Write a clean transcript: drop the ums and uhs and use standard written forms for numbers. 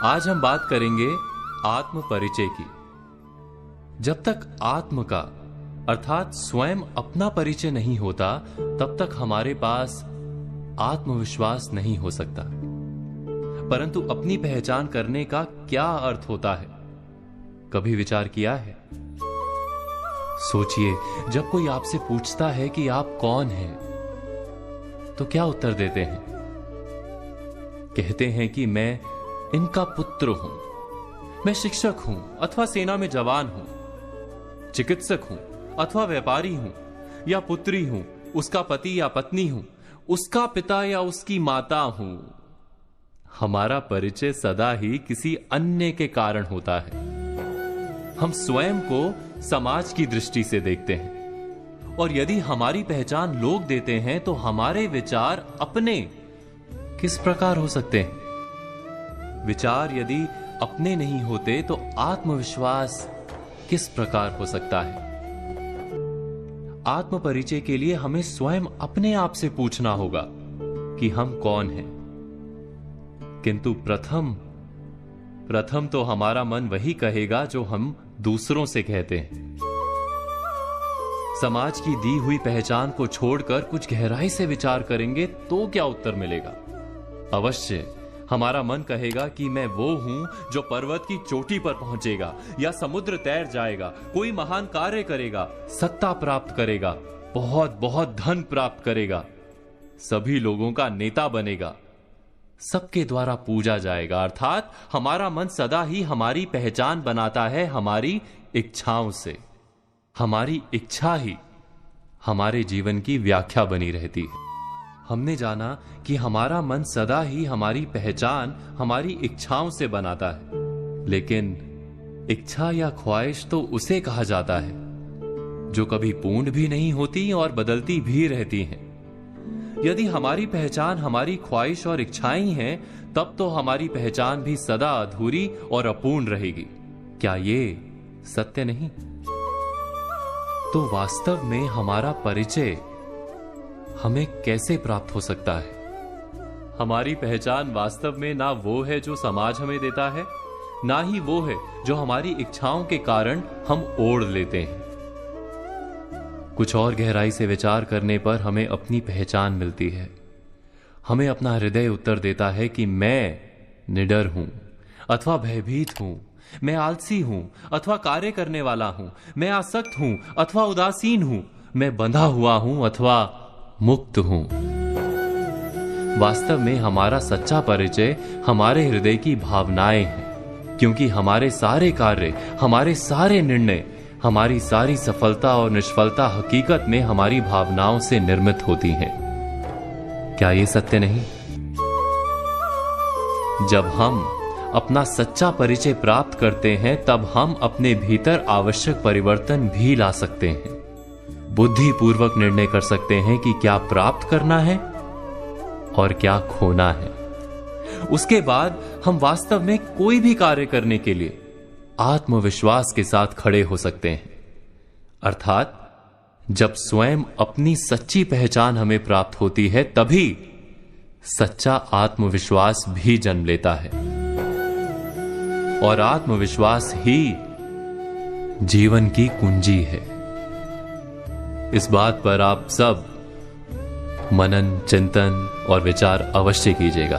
आज हम बात करेंगे आत्म परिचय की। जब तक आत्म का अर्थात स्वयं अपना परिचय नहीं होता, तब तक हमारे पास आत्मविश्वास नहीं हो सकता। परंतु अपनी पहचान करने का क्या अर्थ होता है, कभी विचार किया है? सोचिए, जब कोई आपसे पूछता है कि आप कौन हैं, तो क्या उत्तर देते हैं? कहते हैं कि मैं इनका पुत्र हूं, मैं शिक्षक हूं अथवा सेना में जवान हूं, चिकित्सक हूं अथवा व्यापारी हूं, या पुत्री हूं, उसका पति या पत्नी हूं, उसका पिता या उसकी माता हूं। हमारा परिचय सदा ही किसी अन्य के कारण होता है। हम स्वयं को समाज की दृष्टि से देखते हैं, और यदि हमारी पहचान लोग देते हैं तो हमारे विचार अपने किस प्रकार हो सकते हैं? विचार यदि अपने नहीं होते तो आत्मविश्वास किस प्रकार हो सकता है? आत्म परिचय के लिए हमें स्वयं अपने आप से पूछना होगा कि हम कौन हैं। किंतु प्रथम तो हमारा मन वही कहेगा जो हम दूसरों से कहते हैं। समाज की दी हुई पहचान को छोड़कर कुछ गहराई से विचार करेंगे तो क्या उत्तर मिलेगा? अवश्य हमारा मन कहेगा कि मैं वो हूं जो पर्वत की चोटी पर पहुंचेगा, या समुद्र तैर जाएगा, कोई महान कार्य करेगा, सत्ता प्राप्त करेगा, बहुत बहुत धन प्राप्त करेगा, सभी लोगों का नेता बनेगा, सबके द्वारा पूजा जाएगा। अर्थात हमारा मन सदा ही हमारी पहचान बनाता है हमारी इच्छाओं से। हमारी इच्छा ही हमारे जीवन की व्याख्या बनी रहती है। हमने जाना कि हमारा मन सदा ही हमारी पहचान हमारी इच्छाओं से बनाता है, लेकिन इच्छा या ख्वाहिश तो उसे कहा जाता है जो कभी पूर्ण भी नहीं होती और बदलती भी रहती हैं। यदि हमारी पहचान हमारी ख्वाहिश और इच्छाएं हैं, तब तो हमारी पहचान भी सदा अधूरी और अपूर्ण रहेगी। क्या ये सत्य नहीं? तो वास्तव में हमारा परिचय हमें कैसे प्राप्त हो सकता है? हमारी पहचान वास्तव में ना वो है जो समाज हमें देता है, ना ही वो है जो हमारी इच्छाओं के कारण हम ओढ़ लेते हैं। कुछ और गहराई से विचार करने पर हमें अपनी पहचान मिलती है। हमें अपना हृदय उत्तर देता है कि मैं निडर हूं अथवा भयभीत हूं, मैं आलसी हूं अथवा कार्य करने वाला हूं, मैं आसक्त हूं अथवा उदासीन हूं, मैं बंधा हुआ हूं अथवा मुक्त हूं। वास्तव में हमारा सच्चा परिचय हमारे हृदय की भावनाएं हैं, क्योंकि हमारे सारे कार्य, हमारे सारे निर्णय, हमारी सारी सफलता और निष्फलता हकीकत में हमारी भावनाओं से निर्मित होती हैं। क्या ये सत्य नहीं? जब हम अपना सच्चा परिचय प्राप्त करते हैं, तब हम अपने भीतर आवश्यक परिवर्तन भी ला सकते हैं। बुद्धिपूर्वक निर्णय कर सकते हैं कि क्या प्राप्त करना है और क्या खोना है। उसके बाद हम वास्तव में कोई भी कार्य करने के लिए आत्मविश्वास के साथ खड़े हो सकते हैं। अर्थात जब स्वयं अपनी सच्ची पहचान हमें प्राप्त होती है, तभी सच्चा आत्मविश्वास भी जन्म लेता है, और आत्मविश्वास ही जीवन की कुंजी है। इस बात पर आप सब मनन, चिंतन और विचार अवश्य कीजिएगा।